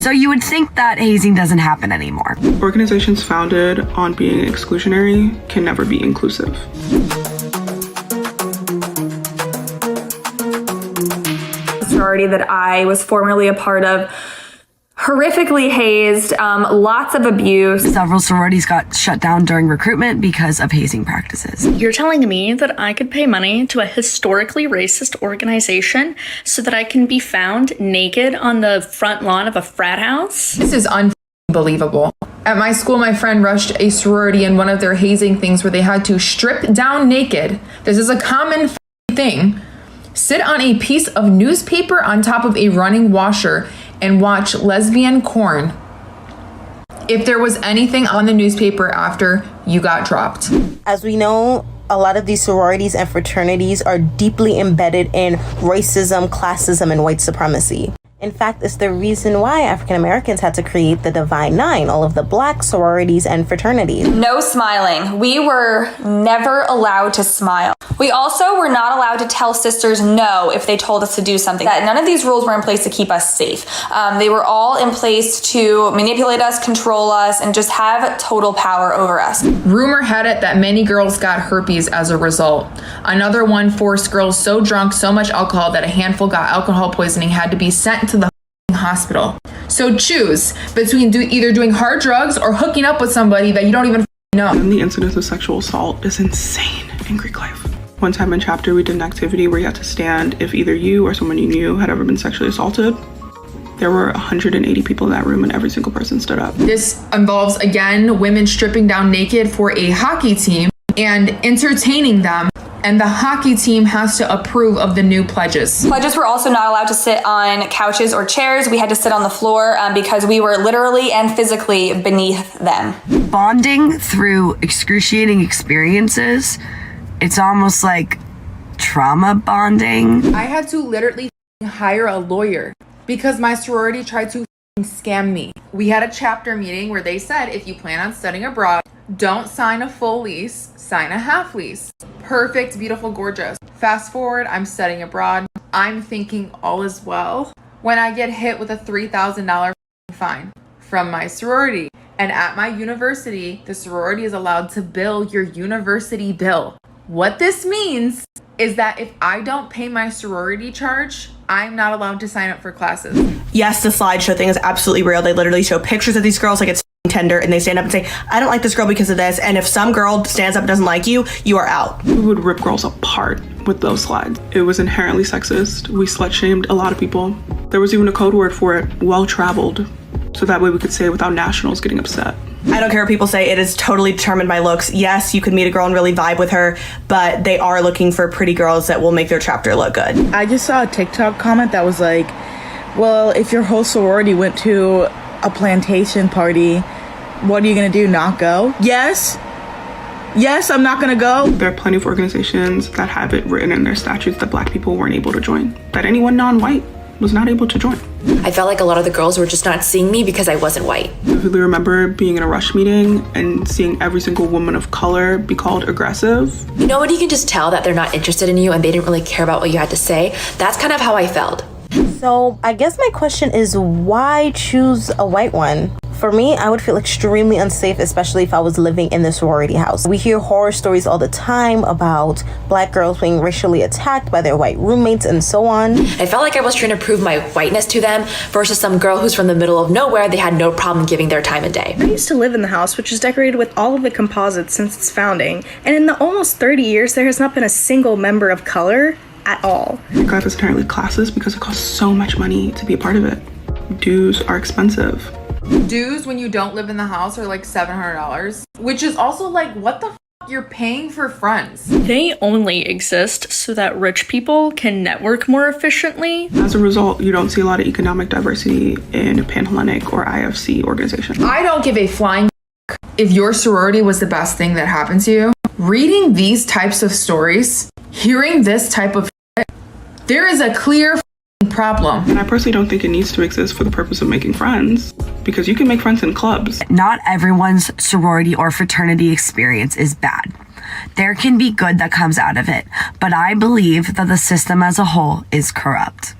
So you would think that hazing doesn't happen anymore. Organizations founded on being exclusionary can never be inclusive. The sorority that I was formerly a part of, horrifically hazed, lots of abuse. Several sororities got shut down during recruitment because of hazing practices. You're telling me that I could pay money to a historically racist organization so that I can be found naked on the front lawn of a frat house? This is unbelievable. At my school, my friend rushed a sorority in one of their hazing things where they had to strip down naked. This is a common thing. Sit on a piece of newspaper on top of a running washer and watch lesbian porn. If there was anything on the newspaper after, you got dropped. As we know, a lot of these sororities and fraternities are deeply embedded in racism, classism, and white supremacy. In fact, it's the reason why African Americans had to create the Divine Nine, all of the black sororities and fraternities. No smiling. We were never allowed to smile. We also were not allowed to tell sisters no if they told us to do something. That none of these rules were in place to keep us safe. They were all in place to manipulate us, control us, and just have total power over us. Rumor had it that many girls got herpes as a result. Another one forced girls so drunk, so much alcohol that a handful got alcohol poisoning, had to be sent to the hospital. So choose between either doing hard drugs or hooking up with somebody that you don't even know. And the incidence of sexual assault is insane in Greek life. One time in chapter, we did an activity where you had to stand if either you or someone you knew had ever been sexually assaulted. There were 180 people in that room and every single person stood up. This involves, again, women stripping down naked for a hockey team and entertaining them. And the hockey team has to approve of the new pledges. Pledges were also not allowed to sit on couches or chairs. We had to sit on the floor because we were literally and physically beneath them. Bonding through excruciating experiences, it's almost like trauma bonding. I had to literally hire a lawyer because my sorority tried to scam me. We had a chapter meeting where they said, if you plan on studying abroad, don't sign a full lease, sign a half lease. Perfect, beautiful, gorgeous. Fast forward, I'm studying abroad. I'm thinking all is well when I get hit with a $3,000 fine from my sorority. And at my university, the sorority is allowed to bill your university bill. What this means is that if I don't pay my sorority charge, I'm not allowed to sign up for classes. Yes, the slideshow thing is absolutely real. They literally show pictures of these girls like it's Tinder, and they stand up and say, I don't like this girl because of this, and if some girl stands up and doesn't like you, you are out. We would rip girls apart with those slides. It was inherently sexist. We slut-shamed a lot of people. There was even a code word for it, well-traveled, so that way we could say it without nationals getting upset. I don't care what people say, it is totally determined by looks. Yes, you could meet a girl and really vibe with her, but they are looking for pretty girls that will make their chapter look good. I just saw a TikTok comment that was like, well, if your whole sorority went to a plantation party, what are you gonna do, not go? Yes, I'm not gonna go. There are plenty of organizations that have it written in their statutes that black people weren't able to join, that anyone non-white was not able to join. I felt like a lot of the girls were just not seeing me because I wasn't white. I vividly remember being in a rush meeting and seeing every single woman of color be called aggressive. You know when you can just tell that they're not interested in you and they didn't really care about what you had to say? That's kind of how I felt. So I guess my question is, why choose a white one? For me, I would feel extremely unsafe, especially if I was living in the sorority house. We hear horror stories all the time about black girls being racially attacked by their white roommates and so on. I felt like I was trying to prove my whiteness to them versus some girl who's from the middle of nowhere. They had no problem giving their time of day. I used to live in the house, which is decorated with all of the composites since its founding. And in the almost 30 years, there has not been a single member of color at all. Greek life is inherently classist because it costs so much money to be a part of it. Dues are expensive. Dues when you don't live in the house are like $700, which is also like, what the you're paying for friends. They only exist so that rich people can network more efficiently. As a result, you don't see a lot of economic diversity in Pan-Hellenic or IFC organizations. I don't give a flying if your sorority was the best thing that happened to you. Reading these types of stories, hearing this type of shit, there is a clear problem. And I personally don't think it needs to exist for the purpose of making friends, because you can make friends in clubs. Not everyone's sorority or fraternity experience is bad. There can be good that comes out of it, but I believe that the system as a whole is corrupt.